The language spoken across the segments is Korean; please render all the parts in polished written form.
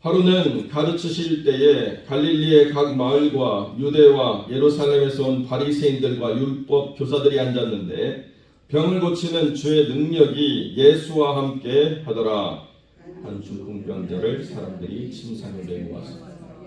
하루는 가르치실 때에 갈릴리의 각 마을과 유대와 예루살렘에서 온 바리새인들과 율법 교사들이 앉았는데 병을 고치는 주의 능력이 예수와 함께 하더라. 한 중풍병자를 사람들이 침상에 메고 와서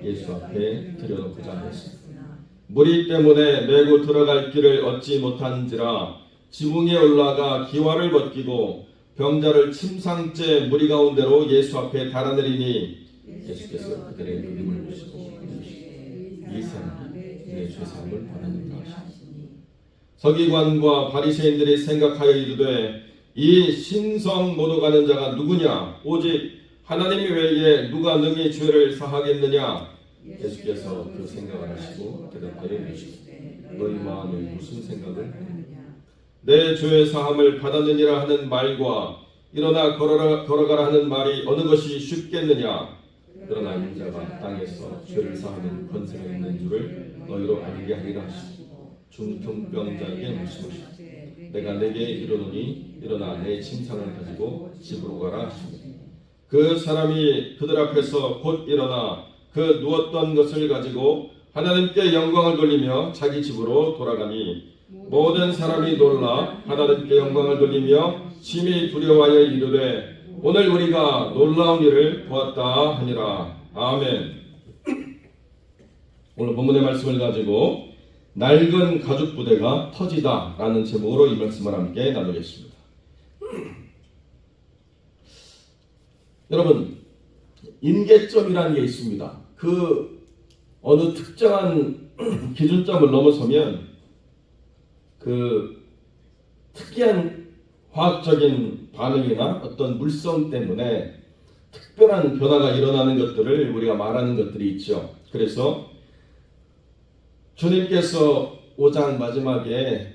예수 앞에 들여놓고자 했습니다. 무리 때문에 메고 들어갈 길을 얻지 못한지라 지붕에 올라가 기와를 벗기고 병자를 침상째 무리 가운데로 예수 앞에 달아내리니 예수께서 그들의 눈물을 보시고 이 사람이 내 죄사함을 받았는가 하시니 서기관과 바리새인들이 생각하여 이르되 이 신성 모독 하는 자가 누구냐? 오직 하나님 외에 누가 능히 죄를 사하겠느냐? 예수께서 그 생각을 하시고 대답하여 이르시되 너희 마음에 무슨 생각을 하느냐? 내 죄의 사함을 받았느니라 하는 말과 일어나 걸어가라 하는 말이 어느 것이 쉽겠느냐? 그러나 인자가 땅에서 죄를 사하는 권세가 있는 줄을 너희로 알게 하리라 하시고 중풍병자에게 말씀하시되 내가 내게 이르노니 일어나 내 침상을 가지고 집으로 가라 하시니 그 사람이 그들 앞에서 곧 일어나 그 누웠던 것을 가지고 하나님께 영광을 돌리며 자기 집으로 돌아가니 모든 사람이 놀라 하나님께 영광을 돌리며 심히 두려워하여 이르되 오늘 우리가 놀라운 일을 보았다 하니라. 아멘. 오늘 본문의 말씀을 가지고 낡은 가죽 부대가 터지다 라는 제목으로 이 말씀을 함께 나누겠습니다. 여러분, 임계점이라는 게 있습니다. 그 어느 특정한 기준점을 넘어서면 그 특이한 화학적인 반응이나 어떤 물성 때문에 특별한 변화가 일어나는 것들을 우리가 말하는 것들이 있죠. 그래서 주님께서 5장 마지막에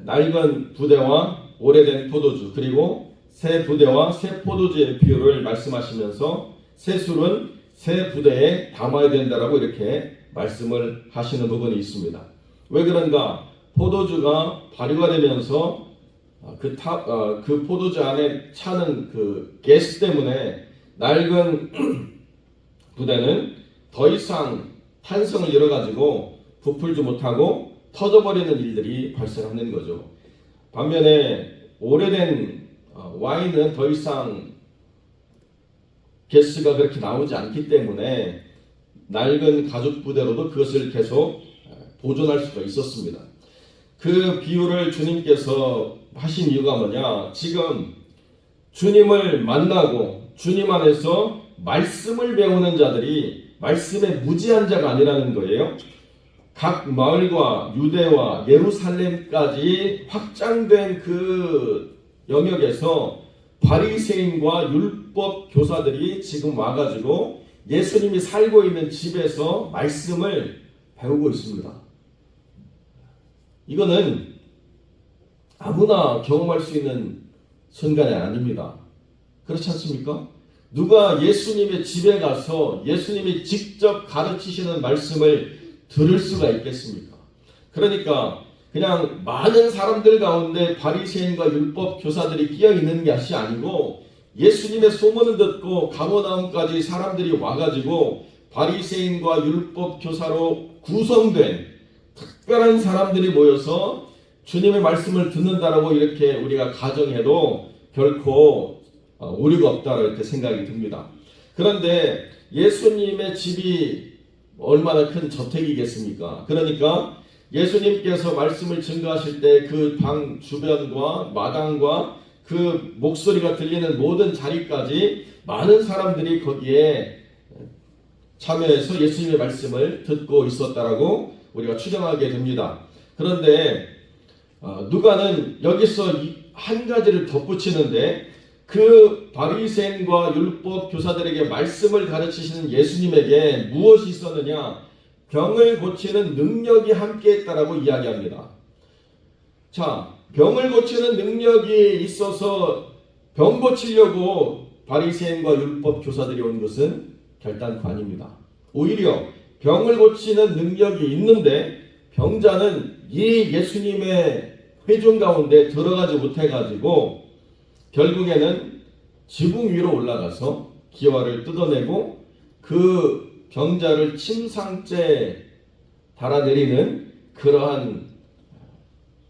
낡은 부대와 오래된 포도주 그리고 새 부대와 새 포도주의 비율을 말씀하시면서 새 술은 새 부대에 담아야 된다라고 이렇게 말씀을 하시는 부분이 있습니다. 왜 그런가? 포도주가 발효가 되면서 그 포도주 안에 차는 그 가스 때문에 낡은 부대는 더 이상 탄성을 잃어가지고 부풀지 못하고 터져버리는 일들이 발생하는 거죠. 반면에 오래된 와인은 더 이상 가스가 그렇게 나오지 않기 때문에 낡은 가죽 부대로도 그것을 계속 보존할 수가 있었습니다. 그 비유를 주님께서 하신 이유가 뭐냐? 지금 주님을 만나고 주님 안에서 말씀을 배우는 자들이 말씀의 무지한 자가 아니라는 거예요. 각 마을과 유대와 예루살렘까지 확장된 그 영역에서 바리새인과 율법 교사들이 지금 와가지고 예수님이 살고 있는 집에서 말씀을 배우고 있습니다. 이거는 아무나 경험할 수 있는 순간이 아닙니다. 그렇지 않습니까? 누가 예수님의 집에 가서 예수님이 직접 가르치시는 말씀을 들을 수가 있겠습니까? 그러니까 그냥 많은 사람들 가운데 바리새인과 율법 교사들이 끼어 있는 것이 아니고 예수님의 소문을 듣고 가버나움까지 사람들이 와가지고 바리새인과 율법 교사로 구성된 특별한 사람들이 모여서 주님의 말씀을 듣는다라고 이렇게 우리가 가정해도 결코 오류가 없다 이렇게 생각이 듭니다. 그런데 예수님의 집이 얼마나 큰 저택이겠습니까? 그러니까 예수님께서 말씀을 증거하실 때 그 방 주변과 마당과 그 목소리가 들리는 모든 자리까지 많은 사람들이 거기에 참여해서 예수님의 말씀을 듣고 있었다라고 우리가 추정하게 됩니다. 그런데 누가는 여기서 한 가지를 덧붙이는데 그 바리새인과 율법 교사들에게 말씀을 가르치시는 예수님에게 무엇이 있었느냐? 병을 고치는 능력이 함께했다라고 이야기합니다. 자, 병을 고치는 능력이 있어서 병 고치려고 바리새인과 율법 교사들이 온 것은 결단코 아닙니다. 오히려 병을 고치는 능력이 있는데 병자는 이 예수님의 회중 가운데 들어가지 못해가지고 결국에는 지붕 위로 올라가서 기와를 뜯어내고 그 병자를 침상째 달아내리는 그러한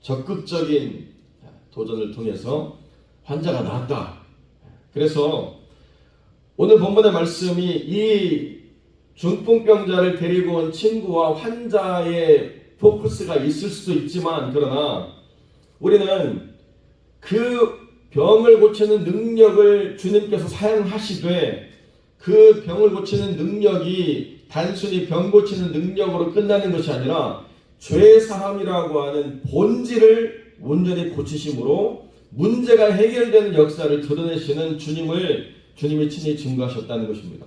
적극적인 도전을 통해서 환자가 나았다. 그래서 오늘 본문의 말씀이 이 중풍병자를 데리고 온 친구와 환자의 포커스가 있을 수도 있지만, 그러나 우리는 그 병을 고치는 능력을 주님께서 사용하시되 그 병을 고치는 능력이 단순히 병 고치는 능력으로 끝나는 것이 아니라 죄사함이라고 하는 본질을 온전히 고치심으로 문제가 해결되는 역사를 드러내시는 주님이 친히 증거하셨다는 것입니다.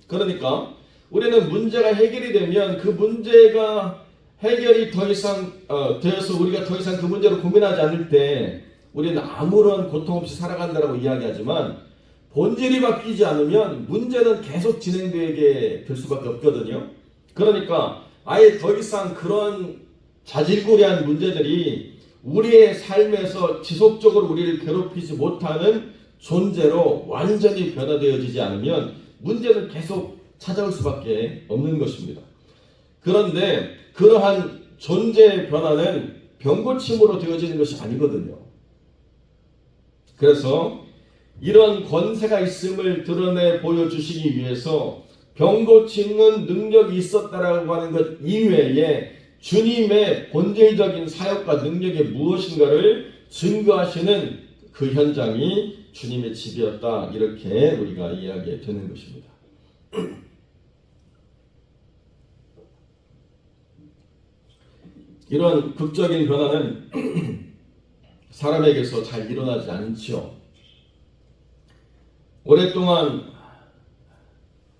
그러니까 우리는 문제가 해결이 되면 그 문제가 해결이 더 이상 되어서 우리가 더 이상 그 문제로 고민하지 않을 때 우리는 아무런 고통 없이 살아간다라고 이야기하지만, 본질이 바뀌지 않으면 문제는 계속 진행되게 될 수밖에 없거든요. 그러니까 아예 더 이상 그런 자질구레한 문제들이 우리의 삶에서 지속적으로 우리를 괴롭히지 못하는 존재로 완전히 변화되어지지 않으면 문제는 계속 찾아올 수밖에 없는 것입니다. 그런데 그러한 존재의 변화는 병고침으로 되어지는 것이 아니거든요. 그래서 이런 권세가 있음을 드러내 보여주시기 위해서 병고치는 능력이 있었다라고 하는 것 이외에 주님의 본질적인 사역과 능력이 무엇인가를 증거하시는 그 현장이 주님의 집이었다, 이렇게 우리가 이야기해 되는 것입니다. 이런 극적인 변화는 사람에게서 잘 일어나지 않죠. 오랫동안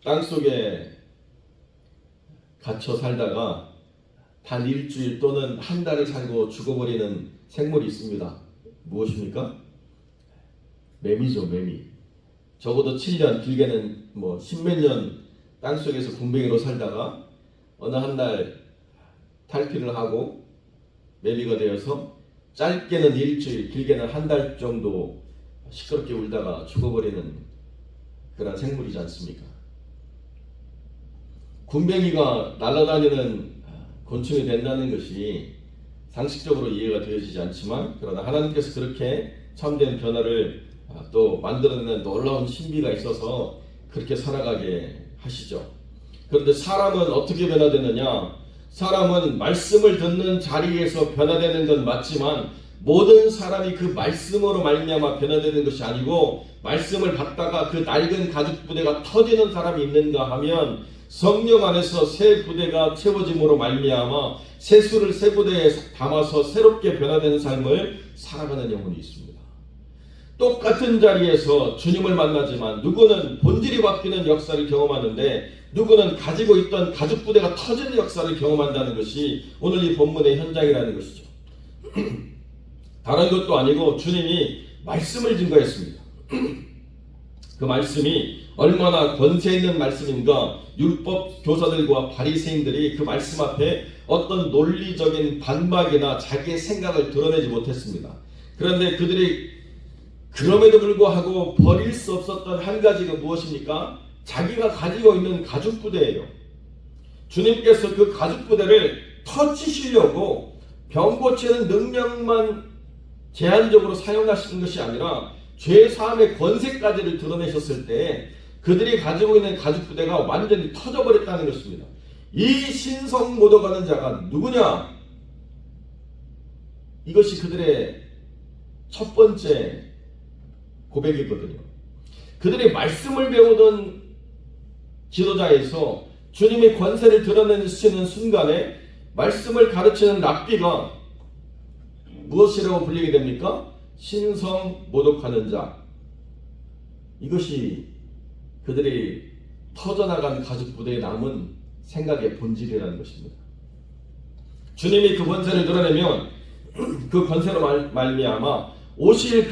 땅속에 갇혀 살다가 단 일주일 또는 한 달을 살고 죽어버리는 생물이 있습니다. 무엇입니까? 매미죠, 매미. 적어도 7년, 길게는 십몇 년 땅속에서 군뱅이로 살다가 어느 한 날 탈피를 하고 매미가 되어서 짧게는 일주일, 길게는 한 달 정도 시끄럽게 울다가 죽어버리는 그런 생물이지 않습니까? 군뱅이가 날아다니는 곤충이 된다는 것이 상식적으로 이해가 되어지지 않지만, 그러나 하나님께서 그렇게 참된 변화를 또 만들어내는 놀라운 신비가 있어서 그렇게 살아가게 하시죠. 그런데 사람은 어떻게 변화되느냐? 사람은 말씀을 듣는 자리에서 변화되는 건 맞지만 모든 사람이 그 말씀으로 말미암아 변화되는 것이 아니고, 말씀을 받다가 그 낡은 가죽 부대가 터지는 사람이 있는가 하면 성령 안에서 새 부대가 채워짐으로 말미암아 새 술을 새 부대에 담아서 새롭게 변화되는 삶을 살아가는 영혼이 있습니다. 똑같은 자리에서 주님을 만나지만 누구는 본질이 바뀌는 역사를 경험하는데 누구는 가지고 있던 가죽 부대가 터지는 역사를 경험한다는 것이 오늘 이 본문의 현장이라는 것이죠. 다른 것도 아니고 주님이 말씀을 증거했습니다. 그 말씀이 얼마나 권세 있는 말씀인가. 율법 교사들과 바리새인들이 그 말씀 앞에 어떤 논리적인 반박이나 자기의 생각을 드러내지 못했습니다. 그런데 그들이 그럼에도 불구하고 버릴 수 없었던 한 가지가 무엇입니까? 자기가 가지고 있는 가죽 부대예요. 주님께서 그 가죽 부대를 터치시려고 병 고치는 능력만 제한적으로 사용하시는 것이 아니라 죄사함의 권세까지를 드러내셨을 때 그들이 가지고 있는 가죽 부대가 완전히 터져버렸다는 것입니다. 이 신성 모독하는 자가 누구냐? 이것이 그들의 첫 번째 고백이거든요. 그들이 말씀을 배우던 지도자에서 주님의 권세를 드러내시는 순간에 말씀을 가르치는 랍비가 무엇이라고 불리게 됩니까? 신성 모독하는 자. 이것이 그들이 터져나간 가죽 부대에 남은 생각의 본질이라는 것입니다. 주님이 그 권세를 드러내면 그 권세로 말미암아 오실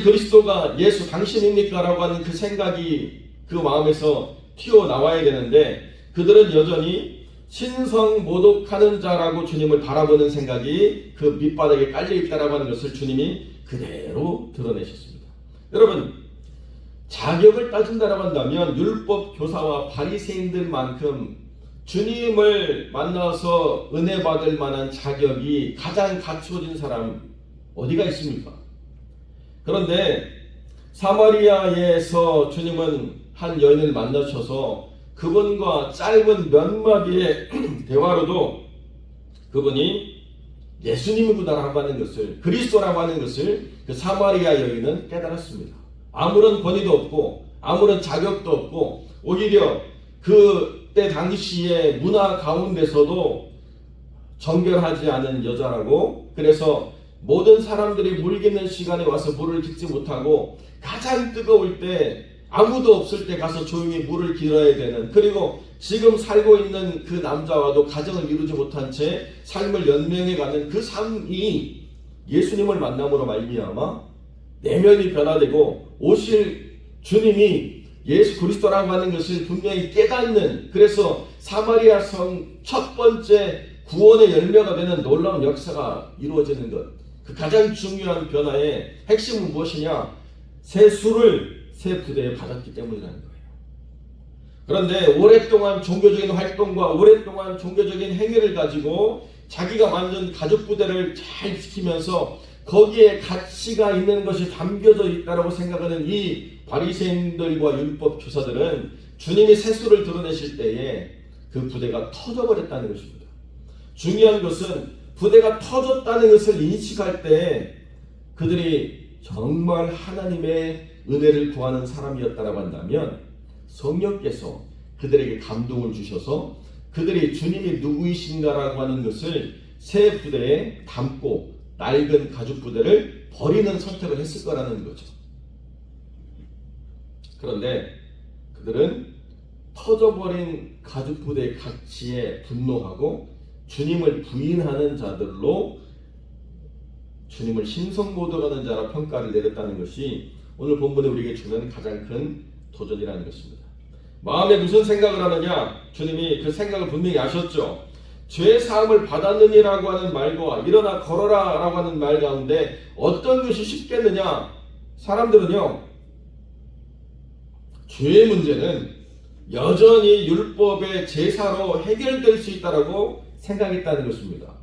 그리스도가 예수 당신입니까? 라고 하는 그 생각이 그 마음에서 튀어나와야 되는데 그들은 여전히 신성 모독하는 자라고 주님을 바라보는 생각이 그 밑바닥에 깔려있다라고 하는 것을 주님이 그대로 드러내셨습니다. 여러분, 자격을 따진다라고 한다면 율법 교사와 바리새인들만큼 주님을 만나서 은혜 받을 만한 자격이 가장 갖추어진 사람 어디가 있습니까? 그런데 사마리아에서 주님은 한 여인을 만나셔서 그분과 짧은 몇 마디의 대화로도 그분이 예수님이구나라고 하는 것을, 그리스도라고 하는 것을 그 사마리아 여인은 깨달았습니다. 아무런 권위도 없고 아무런 자격도 없고 오히려 그때 당시의 문화 가운데서도 정결하지 않은 여자라고, 그래서 모든 사람들이 물 깃는 시간에 와서 물을 깃지 못하고 가장 뜨거울 때 아무도 없을 때 가서 조용히 물을 길어야 되는, 그리고 지금 살고 있는 그 남자와도 가정을 이루지 못한 채 삶을 연명해가는 그 삶이 예수님을 만남으로 말미암아 내면이 변화되고 오실 주님이 예수 그리스도라고 하는 것을 분명히 깨닫는, 그래서 사마리아 성 첫 번째 구원의 열매가 되는 놀라운 역사가 이루어지는 것, 그 가장 중요한 변화의 핵심은 무엇이냐? 새 수를 새 부대에 받았기 때문이라는 거예요. 그런데 오랫동안 종교적인 활동과 오랫동안 종교적인 행위를 가지고 자기가 만든 가족 부대를 잘 지키면서 거기에 가치가 있는 것이 담겨져 있다고 생각하는 이 바리새인들과 율법 교사들은 주님이 새수를 드러내실 때에 그 부대가 터져버렸다는 것입니다. 중요한 것은 부대가 터졌다는 것을 인식할 때 그들이 정말 하나님의 은혜를 구하는 사람이었다고 한다면 성령께서 그들에게 감동을 주셔서 그들이 주님이 누구이신가라고 하는 것을 새 부대에 담고 낡은 가죽 부대를 버리는 선택을 했을 거라는 거죠. 그런데 그들은 터져버린 가죽 부대의 가치에 분노하고 주님을 부인하는 자들로 주님을 신성모독하는 자라 평가를 내렸다는 것이 오늘 본문에 우리에게 주는 가장 큰 도전이라는 것입니다. 마음에 무슨 생각을 하느냐? 주님이 그 생각을 분명히 아셨죠. 죄 사함을 받았느니라고 하는 말과 일어나 걸어라 라고 하는 말 가운데 어떤 것이 쉽겠느냐? 사람들은요, 죄의 문제는 여전히 율법의 제사로 해결될 수 있다고 생각했다는 것입니다.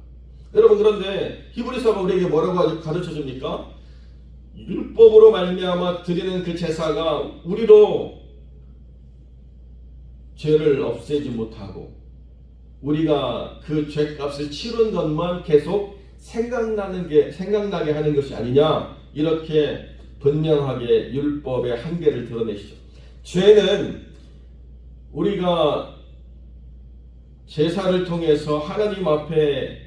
여러분, 그런데 히브리서가 우리에게 뭐라고 가르쳐 줍니까? 율법으로 말미암아 드리는 그 제사가 우리로 죄를 없애지 못하고 우리가 그 죄값을 치른 것만 계속 생각나게 하는 것이 아니냐, 이렇게 분명하게 율법의 한계를 드러내시죠. 죄는 우리가 제사를 통해서 하나님 앞에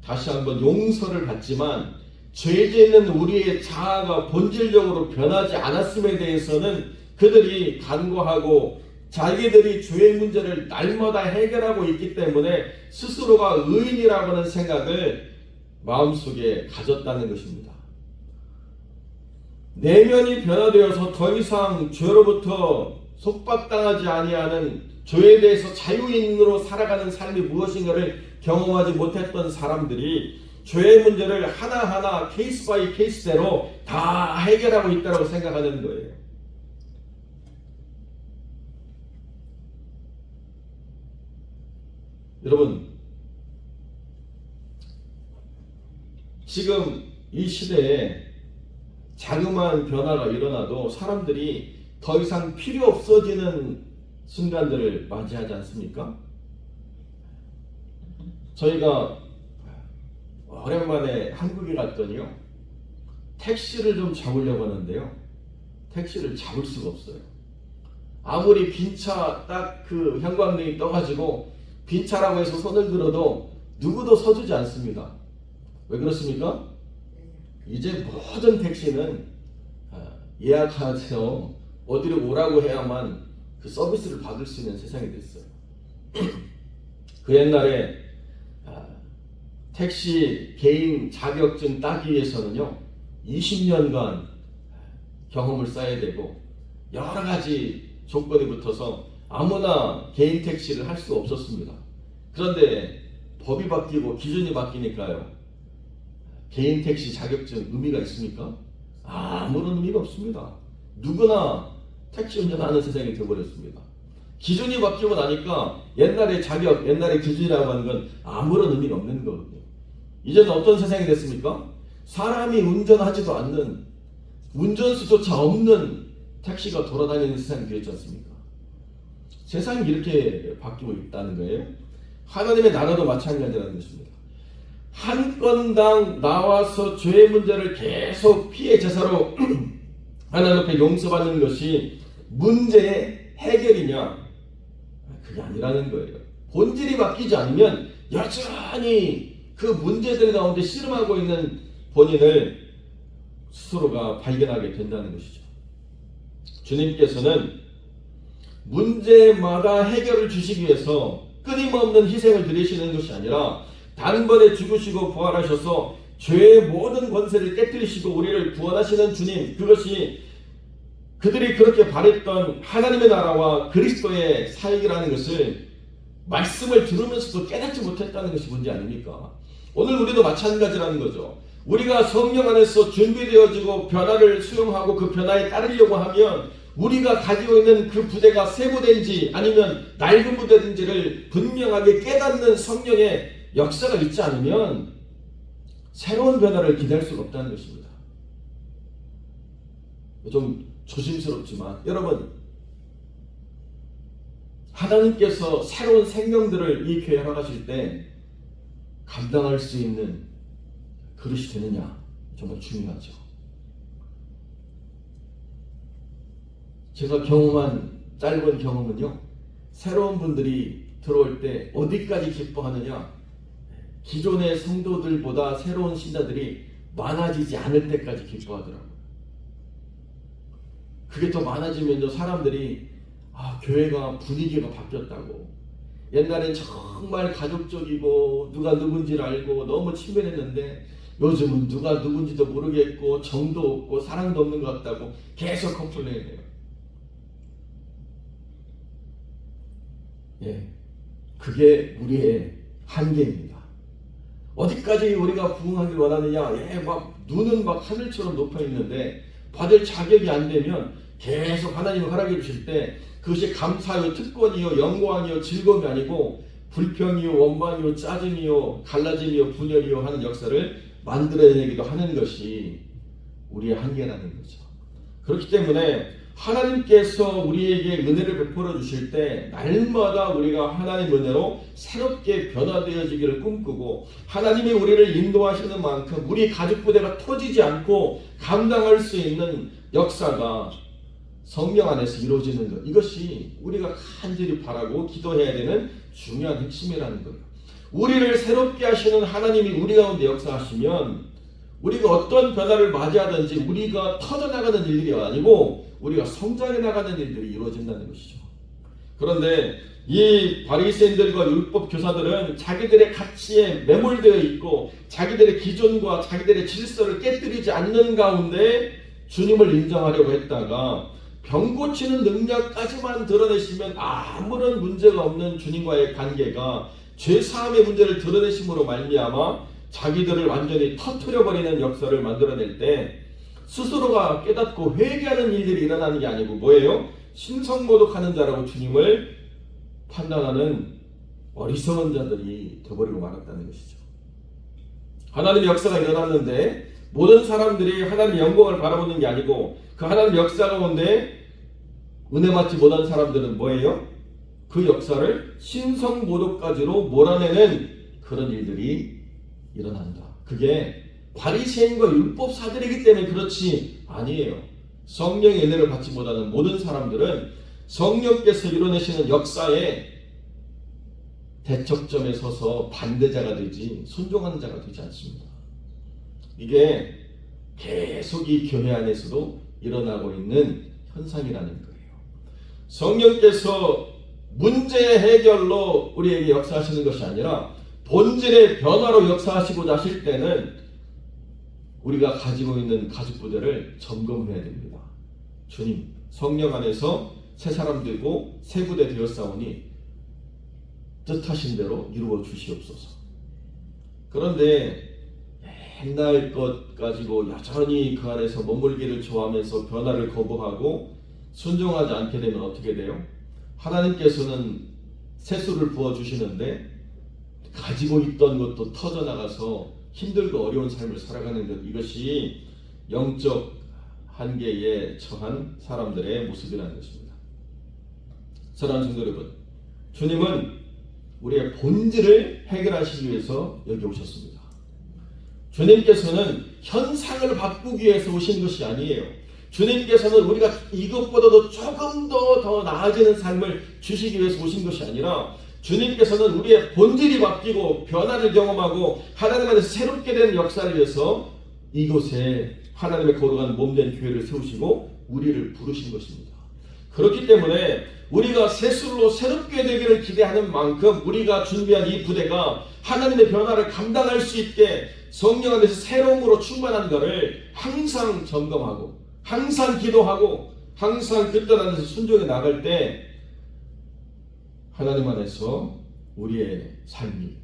다시 한번 용서를 받지만 죄 짓는 우리의 자아가 본질적으로 변하지 않았음에 대해서는 그들이 간과하고 자기들이 죄의 문제를 날마다 해결하고 있기 때문에 스스로가 의인이라고 하는 생각을 마음속에 가졌다는 것입니다. 내면이 변화되어서 더 이상 죄로부터 속박당하지 아니하는, 죄에 대해서 자유인으로 살아가는 삶이 무엇인가를 경험하지 못했던 사람들이 죄의 문제를 하나하나 케이스 바이 케이스대로 다 해결하고 있다고 생각하는 거예요. 여러분, 지금 이 시대에 자그마한 변화가 일어나도 사람들이 더 이상 필요 없어지는 순간들을 맞이하지 않습니까? 저희가 오랜만에 한국에 갔더니요, 택시를 좀 잡으려고 하는데요, 택시를 잡을 수가 없어요. 아무리 빈 차 딱 그 형광등이 떠가지고 빈 차라고 해서 손을 들어도 누구도 서주지 않습니다. 왜 그렇습니까? 이제 모든 택시는 예약하세요, 어디로 오라고 해야만 그 서비스를 받을 수 있는 세상이 됐어요. 그 옛날에 택시 개인 자격증 따기 위해서는요 20년간 경험을 쌓아야 되고 여러 가지 조건이 붙어서 아무나 개인 택시를 할 수가 없었습니다. 그런데 법이 바뀌고 기준이 바뀌니까요, 개인 택시 자격증 의미가 있습니까? 아무런 의미가 없습니다. 누구나 택시 운전하는 세상이 되어버렸습니다. 기준이 바뀌고 나니까 옛날의 자격, 옛날의 기준이라고 하는 건 아무런 의미가 없는 거거든요. 이제는 어떤 세상이 됐습니까? 사람이 운전하지도 않는, 운전수조차 없는 택시가 돌아다니는 세상이 되었지 않습니까? 세상이 이렇게 바뀌고 있다는 거예요. 하나님의 나라도 마찬가지라는 것입니다. 한 건당 나와서 죄의 문제를 계속 피해 제사로 하나님 앞에 용서받는 것이 문제의 해결이냐? 그게 아니라는 거예요. 본질이 바뀌지 않으면 여전히 그 문제들 가운데 씨름하고 있는 본인을 스스로가 발견하게 된다는 것이죠. 주님께서는 문제마다 해결을 주시기 위해서 끊임없는 희생을 드리시는 것이 아니라 단번에 죽으시고 부활하셔서 죄의 모든 권세를 깨뜨리시고 우리를 구원하시는 주님, 그것이 그들이 그렇게 바랬던 하나님의 나라와 그리스도의 사역이라는 것을 말씀을 들으면서도 깨닫지 못했다는 것이 문제 아닙니까? 오늘 우리도 마찬가지라는 거죠. 우리가 성령 안에서 준비되어지고 변화를 수용하고 그 변화에 따르려고 하면 우리가 가지고 있는 그 부대가 새 부대인지 아니면 낡은 부대인지를 분명하게 깨닫는 성령의 역사가 있지 않으면 새로운 변화를 기대할 수가 없다는 것입니다. 좀 조심스럽지만 여러분, 하나님께서 새로운 생명들을 이 교회에 허락하실 때 감당할 수 있는 그릇이 되느냐 정말 중요하죠. 제가 경험한 짧은 경험은요, 새로운 분들이 들어올 때 어디까지 기뻐하느냐, 기존의 성도들보다 새로운 신자들이 많아지지 않을 때까지 기뻐하더라고요. 그게 더 많아지면요, 사람들이 교회가 분위기가 바뀌었다고, 옛날엔 정말 가족적이고 누가 누군지를 알고 너무 친밀했는데 요즘은 누가 누군지도 모르겠고 정도 없고 사랑도 없는 것 같다고 계속 컴플레인해요. 그게 우리의 한계입니다. 어디까지 우리가 부응하길 원하느냐? 눈은 막 하늘처럼 높아 있는데 받을 자격이 안 되면 계속 하나님이 허락해 주실 때 그것이 감사요, 특권이요, 영광이요, 즐거움이 아니고 불평이요, 원망이요, 짜증이요, 갈라짐이요, 분열이요 하는 역사를 만들어내기도 하는 것이 우리의 한계라는 거죠. 그렇기 때문에 하나님께서 우리에게 은혜를 베풀어 주실 때 날마다 우리가 하나님 은혜로 새롭게 변화되어지기를 꿈꾸고 하나님이 우리를 인도하시는 만큼 우리 가족부대가 터지지 않고 감당할 수 있는 역사가 성령 안에서 이루어지는 것, 이것이 우리가 간절히 바라고 기도해야 되는 중요한 핵심이라는 거예요. 우리를 새롭게 하시는 하나님이 우리 가운데 역사하시면 우리가 어떤 변화를 맞이하든지 우리가 터져나가는 일들이 아니고 우리가 성장해 나가는 일들이 이루어진다는 것이죠. 그런데 이 바리새인들과 율법 교사들은 자기들의 가치에 매몰되어 있고 자기들의 기존과 자기들의 질서를 깨뜨리지 않는 가운데 주님을 인정하려고 했다가 병 고치는 능력까지만 드러내시면 아무런 문제가 없는 주님과의 관계가 죄사함의 문제를 드러내심으로 말미암아 자기들을 완전히 터뜨려버리는 역사를 만들어낼 때 스스로가 깨닫고 회개하는 일들이 일어나는 게 아니고 뭐예요? 신성모독하는 자라고 주님을 판단하는 어리석은 자들이 되어버리고 말았다는 것이죠. 하나님의 역사가 일어났는데 모든 사람들이 하나님의 영광을 바라보는 게 아니고 그 하나님의 역사 가운데 은혜 받지 못한 사람들은 뭐예요? 그 역사를 신성모독까지로 몰아내는 그런 일들이 일어난다. 그게 바리새인과 율법사들이기 때문에 그렇지 아니에요. 성령의 은혜를 받지 못하는 모든 사람들은 성령께서 이뤄내시는 역사에 대척점에 서서 반대자가 되지 순종하는 자가 되지 않습니다. 이게 계속 이 교회 안에서도 일어나고 있는 현상이라는 거예요. 성령께서 문제 해결로 우리에게 역사하시는 것이 아니라 본질의 변화로 역사하시고자 하실 때는 우리가 가지고 있는 가죽부대를 점검해야 됩니다. 주님, 성령 안에서 새 사람 되고 새 부대 되었사오니 뜻하신 대로 이루어 주시옵소서. 그런데 옛날 것 가지고 여전히 그 안에서 머물기를 좋아하면서 변화를 거부하고 순종하지 않게 되면 어떻게 돼요? 하나님께서는 새수를 부어주시는데 가지고 있던 것도 터져나가서 힘들고 어려운 삶을 살아가는 것, 이것이 영적 한계에 처한 사람들의 모습이라는 것입니다. 사랑하는 성도 여러분, 주님은 우리의 본질을 해결하시기 위해서 여기 오셨습니다. 주님께서는 현상을 바꾸기 위해서 오신 것이 아니에요. 주님께서는 우리가 이것보다도 조금 더 나아지는 삶을 주시기 위해서 오신 것이 아니라 주님께서는 우리의 본질이 바뀌고 변화를 경험하고 하나님 안에서 새롭게 되는 역사를 위해서 이곳에 하나님의 거룩한 몸된 교회를 세우시고 우리를 부르신 것입니다. 그렇기 때문에 우리가 새술로 새롭게 되기를 기대하는 만큼 우리가 준비한 이 부대가 하나님의 변화를 감당할 수 있게 성령 안에서 새로움으로 충만한 것을 항상 점검하고 항상 기도하고 항상 그 뜻 안에서 순종해 나갈 때 하나님 안에서 우리의 삶이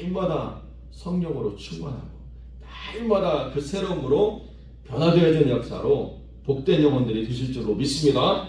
날마다 성령으로 충만하고 날마다 그 새로움으로 변화되어지는 역사로 복된 영혼들이 되실 줄로 믿습니다.